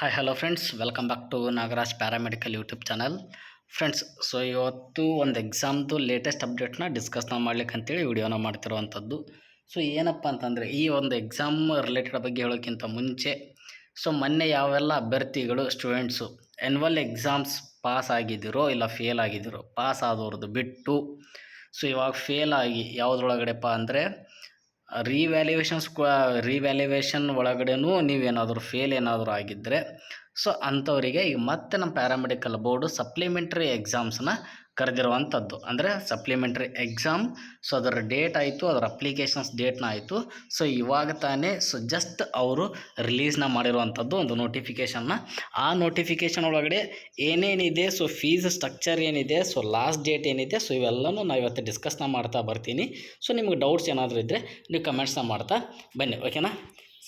Hi hello friends, welcome back to Nagaraj paramedical YouTube channel. Friends, so ಇವತ್ತು ಒಂದು ಎಕ್ಸಾಮ್ದು latest ಅಪ್ಡೇಟ್ನ discuss ಮಾಡ್ಲಿಕ್ಕೆ ಅಂತೇಳಿ ವಿಡಿಯೋನ ಮಾಡ್ತಿರುವಂಥದ್ದು. ಸೊ ಏನಪ್ಪ ಅಂತಂದರೆ, ಈ ಒಂದು ಎಕ್ಸಾಮ್ ರಿಲೇಟೆಡ್ ಬಗ್ಗೆ ಹೇಳೋಕ್ಕಿಂತ ಮುಂಚೆ, ಸೊ ಮೊನ್ನೆ ಯಾವೆಲ್ಲ ಅಭ್ಯರ್ಥಿಗಳು ಸ್ಟೂಡೆಂಟ್ಸು ಎನ್ಯುವಲ್ ಎಕ್ಸಾಮ್ಸ್ ಪಾಸ್ ಆಗಿದ್ದೀರೋ ಇಲ್ಲ ಫೇಲ್ ಆಗಿದ್ದೀರೋ, ಪಾಸ್ ಆದವ್ರದ್ದು ಬಿಟ್ಟು ಸೊ ಇವಾಗ ಫೇಲ್ ಆಗಿ ಯಾವುದ್ರೊಳಗಡೆಪ್ಪ ಅಂದರೆ ರಿವ್ಯಾಲ್ಯೂಯೇಷನ್ ಒಳಗಡೆನೂ ನೀವೇನಾದರೂ ಫೇಲ್ ಏನಾದರೂ ಆಗಿದ್ದರೆ, ಸೊ ಅಂಥವರಿಗೆ ಈಗ ಮತ್ತೆ ನಮ್ಮ ಪ್ಯಾರಾಮೆಡಿಕಲ್ ಬೋರ್ಡು ಸಪ್ಲಿಮೆಂಟ್ರಿ ಎಕ್ಸಾಮ್ಸನ್ನ ಕರೆದಿರುವಂಥದ್ದು. ಅಂದರೆ ಸಪ್ಲಿಮೆಂಟ್ರಿ ಎಕ್ಸಾಮ್, ಸೊ ಅದರ ಡೇಟ್ ಆಯಿತು, ಅದರ ಅಪ್ಲಿಕೇಶನ್ಸ್ ಡೇಟ್ನ ಆಯಿತು. ಸೊ ಇವಾಗ ತಾನೇ ಜಸ್ಟ್ ಅವರು ರಿಲೀಸ್ನ ಮಾಡಿರುವಂಥದ್ದು ಒಂದು ನೋಟಿಫಿಕೇಷನ್ನ. ಆ ನೋಟಿಫಿಕೇಷನ್ ಒಳಗಡೆ ಏನೇನಿದೆ, ಸೊ ಫೀಸ್ ಸ್ಟ್ರಕ್ಚರ್ ಏನಿದೆ, ಸೊ ಲಾಸ್ಟ್ ಡೇಟ್ ಏನಿದೆ, ಸೊ ಇವೆಲ್ಲನೂ ನಾವು ಇವತ್ತು ಡಿಸ್ಕಸ್ನ ಮಾಡ್ತಾ ಬರ್ತೀನಿ. ಸೊ ನಿಮಗೆ ಡೌಟ್ಸ್ ಏನಾದರೂ ಇದ್ದರೆ ನೀವು ಕಮೆಂಟ್ಸ್ನ ಮಾಡ್ತಾ ಬನ್ನಿ, ಓಕೆನಾ.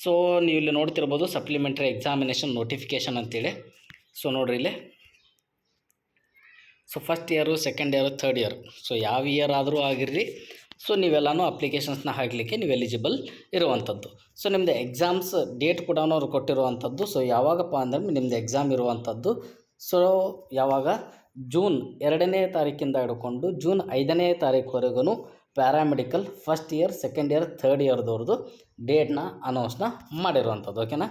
ಸೊ ನೀವು ಇಲ್ಲಿ ನೋಡ್ತಿರ್ಬೋದು ಸಪ್ಲಿಮೆಂಟ್ರಿ ಎಕ್ಸಾಮಿನೇಷನ್ ನೋಟಿಫಿಕೇಷನ್ ಅಂತೇಳಿ. ಸೊ ನೋಡಿರಿ ಇಲ್ಲಿ, so first year, second year, third year, so ಯಾವ ಇಯರ್ ಆದರೂ ಆಗಿರ್ರಿ, ಸೊ ನೀವೆಲ್ಲನೂ ಅಪ್ಲಿಕೇಶನ್ಸ್ನ ಹಾಕಲಿಕ್ಕೆ ನೀವು ಎಲಿಜಿಬಲ್ ಇರುವಂಥದ್ದು. ಸೊ ನಿಮ್ಮದು ಎಕ್ಸಾಮ್ಸ್ ಡೇಟ್ ಕೂಡ ಅವ್ರು ಕೊಟ್ಟಿರುವಂಥದ್ದು. ಸೊ ಯಾವಾಗಪ್ಪ ಅಂದರೆ ನಿಮ್ಮದು ಎಕ್ಸಾಮ್ ಇರುವಂಥದ್ದು, ಸೊ ಯಾವಾಗ ಜೂನ್ 2ನೇ ತಾರೀಕಿಂದ ಹಿಡ್ಕೊಂಡು ಜೂನ್ 5ನೇ ತಾರೀಕುವರೆಗೂ paramedical first year, second year, third ಇಯರ್ದವ್ರದ್ದು ಡೇಟ್ನ ಅನೌನ್ಸ್ನ ಮಾಡಿರುವಂಥದ್ದು, ಓಕೆನಾ.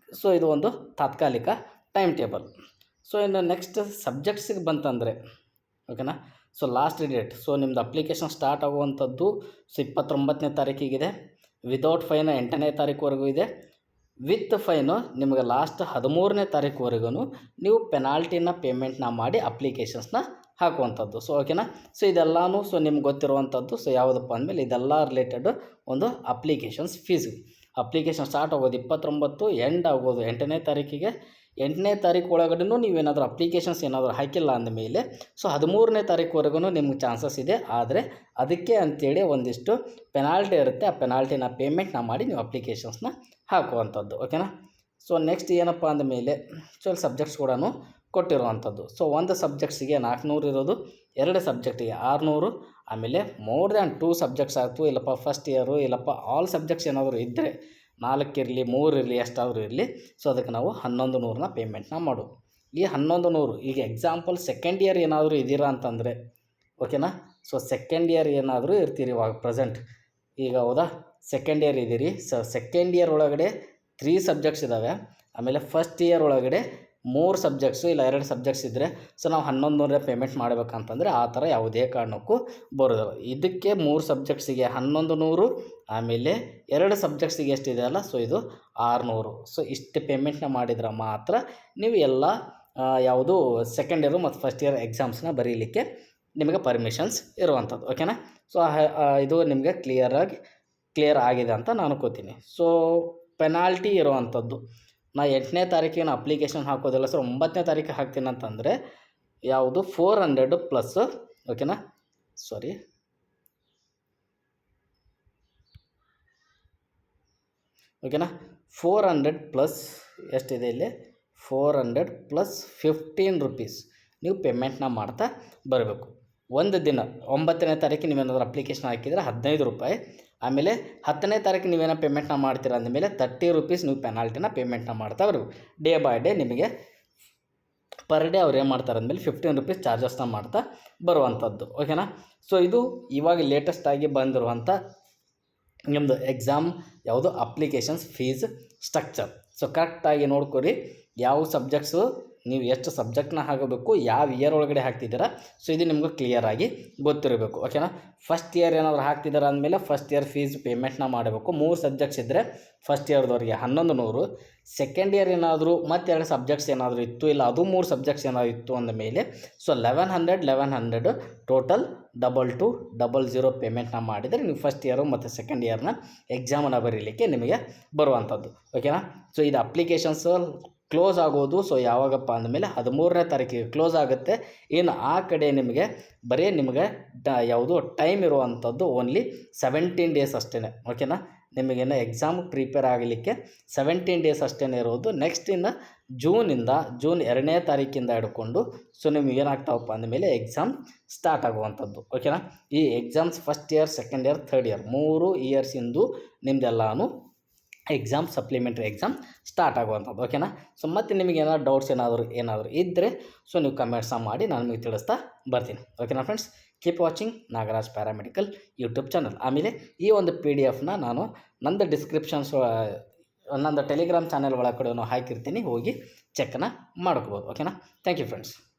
ಸೊ ಇದು ಒಂದು ತಾತ್ಕಾಲಿಕ ಟೈಮ್ ಟೇಬಲ್. ಸೊ ಇನ್ನು ನೆಕ್ಸ್ಟ್ ಸಬ್ಜೆಕ್ಟ್ಸಿಗೆ ಬಂತಂದರೆ, ಓಕೆನಾ, ಸೊ ಲಾಸ್ಟ್ ಡೇಟ್, ಸೊ ನಿಮ್ಮದು ಅಪ್ಲಿಕೇಶನ್ ಸ್ಟಾರ್ಟ್ ಆಗುವಂಥದ್ದು ಸೊ 29ನೇ ತಾರೀಕಿಗಿದೆ. ವಿದೌಟ್ ಫೈನ್ 8ನೇ ತಾರೀಕುವರೆಗೂ ಇದೆ. ವಿತ್ ಫೈನು ನಿಮಗೆ ಲಾಸ್ಟ್ 13ನೇ ತಾರೀಕುವರೆಗೂ ನೀವು ಪೆನಾಲ್ಟಿನ ಪೇಮೆಂಟ್ನ ಮಾಡಿ ಅಪ್ಲಿಕೇಶನ್ಸ್ನ ಹಾಕುವಂಥದ್ದು. ಸೊ ಓಕೆನಾ. ಸೊ ಇದೆಲ್ಲನೂ ಸೊ ನಿಮ್ಗೆ ಗೊತ್ತಿರುವಂಥದ್ದು. ಸೊ ಯಾವುದಪ್ಪ ಅಂದಮೇಲೆ ಇದೆಲ್ಲ ರಿಲೇಟೆಡ್ ಒಂದು ಅಪ್ಲಿಕೇಶನ್ಸ್ ಫೀಸ್. ಅಪ್ಲಿಕೇಶನ್ ಸ್ಟಾರ್ಟ್ ಆಗೋದು 29, ಎಂಡ್ ಆಗೋದು 8ನೇ ತಾರೀಕಿಗೆ. 8ನೇ ತಾರೀಕು ಒಳಗಡೆನೂ ನೀವೇನಾದರೂ ಅಪ್ಲಿಕೇಶನ್ಸ್ ಏನಾದರೂ ಹಾಕಿಲ್ಲ ಅಂದಮೇಲೆ ಸೊ 13ನೇ ತಾರೀಕುವರೆಗೂ ನಿಮ್ಗೆ ಚಾನ್ಸಸ್ ಇದೆ. ಆದರೆ ಅದಕ್ಕೆ ಅಂತೇಳಿ ಒಂದಿಷ್ಟು ಪೆನಾಲ್ಟಿ ಇರುತ್ತೆ. ಆ ಪೆನಾಲ್ಟಿನ ಪೇಮೆಂಟ್ನ ಮಾಡಿ ನೀವು ಅಪ್ಲಿಕೇಶನ್ಸ್ನ ಹಾಕುವಂಥದ್ದು, ಓಕೆನಾ. ಸೊ ನೆಕ್ಸ್ಟ್ ಏನಪ್ಪ ಅಂದಮೇಲೆ ಸೊ ಇಲ್ಲಿ ಸಬ್ಜೆಕ್ಟ್ಸ್ ಕೂಡ ಕೊಟ್ಟಿರುವಂಥದ್ದು. ಸೊ ಒಂದು ಸಬ್ಜೆಕ್ಟ್ಸಿಗೆ 400 ಇರೋದು, 2 ಸಬ್ಜೆಕ್ಟಿಗೆ 600, ಆಮೇಲೆ ಮೋರ್ ದ್ಯಾನ್ 2 ಸಬ್ಜೆಕ್ಟ್ಸ್ ಆಗ್ತು, ಇಲ್ಲಪ್ಪ ಫಸ್ಟ್ ಇಯರು, ಇಲ್ಲಪ್ಪ ಆಲ್ ಸಬ್ಜೆಕ್ಟ್ಸ್ ಏನಾದರೂ ಇದ್ದರೆ 4 ಇರಲಿ, 3 ಇರಲಿ, ಎಷ್ಟಾದರೂ ಇರಲಿ, ಸೊ ಅದಕ್ಕೆ ನಾವು 1100ನ ಪೇಮೆಂಟ್ನ ಮಾಡೋದು. ಈ 1100 ಈಗ ಎಕ್ಸಾಂಪಲ್ ಸೆಕೆಂಡ್ ಇಯರ್ ಏನಾದರೂ ಇದ್ದೀರಾ ಅಂತಂದರೆ, ಓಕೆನಾ. ಸೊ ಸೆಕೆಂಡ್ ಇಯರ್ ಏನಾದರೂ ಇರ್ತೀರಿ ಇವಾಗ ಪ್ರೆಸೆಂಟ್, ಈಗ ಹೌದಾ, ಸೆಕೆಂಡ್ ಇಯರ್ ಇದ್ದೀರಿ. ಸೊ ಸೆಕೆಂಡ್ ಇಯರ್ ಒಳಗಡೆ 3 ಸಬ್ಜೆಕ್ಟ್ಸ್ ಇದ್ದಾವೆ, ಆಮೇಲೆ ಫಸ್ಟ್ ಇಯರ್ ಒಳಗಡೆ 3 ಸಬ್ಜೆಕ್ಟ್ಸು ಇಲ್ಲ 2 ಸಬ್ಜೆಕ್ಟ್ಸ್ ಇದ್ದರೆ ಸೊ ನಾವು 1100 ಪೇಮೆಂಟ್ ಮಾಡಬೇಕಂತಂದರೆ ಆ ಥರ ಯಾವುದೇ ಕಾರಣಕ್ಕೂ ಬರೋದಿಲ್ಲ. ಇದಕ್ಕೆ 3 ಸಬ್ಜೆಕ್ಟ್ಸಿಗೆ 1100, ಆಮೇಲೆ 2 ಸಬ್ಜೆಕ್ಟ್ಸಿಗೆ ಎಷ್ಟಿದೆ ಅಲ್ಲ, ಸೊ ಇದು 600. ಸೊ ಇಷ್ಟು ಪೇಮೆಂಟ್ನ ಮಾಡಿದ್ರೆ ಮಾತ್ರ ನೀವು ಎಲ್ಲ ಯಾವುದು ಸೆಕೆಂಡ್ ಇಯರು ಮತ್ತು ಫಸ್ಟ್ ಇಯರ್ ಎಕ್ಸಾಮ್ಸ್ನ ಬರೀಲಿಕ್ಕೆ ನಿಮಗೆ ಪರ್ಮಿಷನ್ಸ್ ಇರುವಂಥದ್ದು, ಓಕೆನಾ. ಸೊ ಇದು ನಿಮಗೆ ಕ್ಲಿಯರ್ ಆಗಿದೆ ಅಂತ ನಾನು ಅನ್ಕೋತೀನಿ. ಸೊ ಪೆನಾಲ್ಟಿ ಇರುವಂಥದ್ದು, ನಾ 8ನೇ ತಾರೀಕಿಗೆ ಅಪ್ಲಿಕೇಶನ್ ಹಾಕೋದಿಲ್ಲ ಸರ್, 9ನೇ ತಾರೀಕಿಗೆ ಹಾಕ್ತೀನಿ ಅಂತಂದರೆ ಯಾವುದು 400 ಪ್ಲಸ್, ಓಕೆನಾ, ಸಾರಿ, ಓಕೆನಾ, 400 ಪ್ಲಸ್ ಎಷ್ಟಿದೆ ಇಲ್ಲಿ, 400 ಪ್ಲಸ್ 15 ರುಪೀಸ್ ನೀವು ಪೇಮೆಂಟ್ನ ಮಾಡ್ತಾ ಬರಬೇಕು. ಒಂದು ದಿನ 9ನೇ ತಾರೀಕಿಗೆ ನೀವೇನಾದರೂ ಅಪ್ಲಿಕೇಶನ್ ಹಾಕಿದರೆ 15 ರೂಪಾಯಿ, ಆಮೇಲೆ 10ನೇ ತಾರೀಕು ನೀವೇನೋ ಪೇಮೆಂಟ್ನ ಮಾಡ್ತೀರ ಅಂದಮೇಲೆ 30 ರುಪೀಸ್ ನೀವು ಪೆನಾಲ್ಟಿನ ಪೇಮೆಂಟ್ನ ಮಾಡ್ತಾ ಬರಬೇಕು. ಡೇ ಬೈ ಡೇ ನಿಮಗೆ ಪರ್ ಡೇ ಅವ್ರು ಏನು ಮಾಡ್ತಾರೆ ಅಂದಮೇಲೆ 15 ರುಪೀಸ್ ಚಾರ್ಜಸ್ನ ಮಾಡ್ತಾ ಬರುವಂಥದ್ದು, ಓಕೆನಾ. ಸೊ ಇದು ಇವಾಗ ಲೇಟೆಸ್ಟಾಗಿ ಬಂದಿರುವಂಥ ನಿಮ್ಮದು ಎಕ್ಸಾಮ್ ಯಾವುದು ಅಪ್ಲಿಕೇಶನ್ಸ್ ಫೀಸ್ ಸ್ಟ್ರಕ್ಚರ್. ಸೊ ಕರೆಕ್ಟಾಗಿ ನೋಡ್ಕೊರಿ, ಯಾವ ಸಬ್ಜೆಕ್ಟ್ಸು ನೀವು ಎಷ್ಟು ಸಬ್ಜೆಕ್ಟ್ನ ಹಾಕಬೇಕು, ಯಾವ ಇಯರ್ ಒಳಗಡೆ ಹಾಕ್ತಿದ್ದೀರಾ, ಸೊ ಇದು ನಿಮ್ಗೆ ಕ್ಲಿಯರಾಗಿ ಗೊತ್ತಿರಬೇಕು, ಓಕೆನಾ. ಫಸ್ಟ್ ಇಯರ್ ಏನಾದರೂ ಹಾಕ್ತಿದ್ದಾರೆ ಅಂದಮೇಲೆ ಫಸ್ಟ್ ಇಯರ್ ಫೀಸ್ ಪೇಮೆಂಟ್ನ ಮಾಡಬೇಕು. 3 ಸಬ್ಜೆಕ್ಟ್ಸ್ ಇದ್ದರೆ ಫಸ್ಟ್ ಇಯರ್ದವ್ರಿಗೆ 1100, ಸೆಕೆಂಡ್ ಇಯರ್ ಏನಾದರೂ ಮತ್ತು 2 ಸಬ್ಜೆಕ್ಟ್ಸ್ ಏನಾದರೂ ಇತ್ತು, ಇಲ್ಲ ಅದು 3 ಸಬ್ಜೆಕ್ಟ್ಸ್ ಏನಾದರೂ ಇತ್ತು ಅಂದಮೇಲೆ ಸೊ 1100 ಟೋಟಲ್ 2200 ಪೇಮೆಂಟ್ನ ಮಾಡಿದರೆ ನೀವು ಫಸ್ಟ್ ಇಯರು ಮತ್ತು ಸೆಕೆಂಡ್ ಇಯರ್ನ ಎಕ್ಸಾಮನ್ನು ಬರೀಲಿಕ್ಕೆ ನಿಮಗೆ ಬರುವಂಥದ್ದು, ಓಕೆನಾ. ಸೊ ಇದು ಅಪ್ಲಿಕೇಶನ್ಸ್ ಕ್ಲೋಸ್ ಆಗೋದು ಸೊ ಯಾವಾಗಪ್ಪ ಅಂದಮೇಲೆ 13ನೇ ತಾರೀಕಿಗೆ ಕ್ಲೋಸ್ ಆಗುತ್ತೆ. ಇನ್ನು ಆ ಕಡೆ ನಿಮಗೆ ಬರೀ ನಿಮಗೆ ಯಾವುದು ಟೈಮ್ ಇರುವಂಥದ್ದು ಓನ್ಲಿ 17 ಡೇಸ್ ಅಷ್ಟೇ, ಓಕೆನಾ. ನಿಮಗೇನು ಎಕ್ಸಾಮ್ ಪ್ರಿಪೇರ್ ಆಗಲಿಕ್ಕೆ 17 ಡೇಸ್ ಅಷ್ಟೇ ಇರೋದು. ನೆಕ್ಸ್ಟ್ ಇನ್ನು ಜೂನ್ 2ನೇ ತಾರೀಕಿಂದ ಹಿಡ್ಕೊಂಡು ಸೊ ನಿಮ್ಗೆ ಏನಾಗ್ತಾವಪ್ಪ ಅಂದಮೇಲೆ ಎಕ್ಸಾಮ್ ಸ್ಟಾರ್ಟ್ ಆಗುವಂಥದ್ದು, ಓಕೆನಾ. ಈ exams first year, second year, third year 3 ಇಯರ್ಸಿಂದು ನಿಮ್ಮದೆಲ್ಲನೂ ಎಕ್ಸಾಮ್ ಸಪ್ಲಿಮೆಂಟ್ರಿ ಎಕ್ಸಾಮ್ ಸ್ಟಾರ್ಟ್ ಆಗುವಂಥದ್ದು. ಓಕೆನಾ? ಸೊ ಮತ್ತು ನಿಮಗೆ ಏನಾದ್ರು ಡೌಟ್ಸ್ ಏನಾದರೂ ಇದ್ದರೆ ಸೊ ನೀವು ಕಮೆಂಟ್ಸ ಮಾಡಿ ನಾನು ನಿಮಗೆ ತಿಳಿಸ್ತಾ ಬರ್ತೀನಿ. ಓಕೆನಾ friends? Keep watching Nagaraj paramedical YouTube channel. ಆಮೇಲೆ ಈ ಒಂದು PDF ನಾನು ನಂದು ಡಿಸ್ಕ್ರಿಪ್ಷನ್ಸ್ ನಂದು ಟೆಲಿಗ್ರಾಮ್ ಚಾನಲ್ ಒಳಗಡೆ ಹಾಕಿರ್ತೀನಿ, ಹೋಗಿ ಚೆಕ್ಕನ್ನು ಮಾಡ್ಕೋಬೋದು. ಓಕೆನಾ? Thank you friends.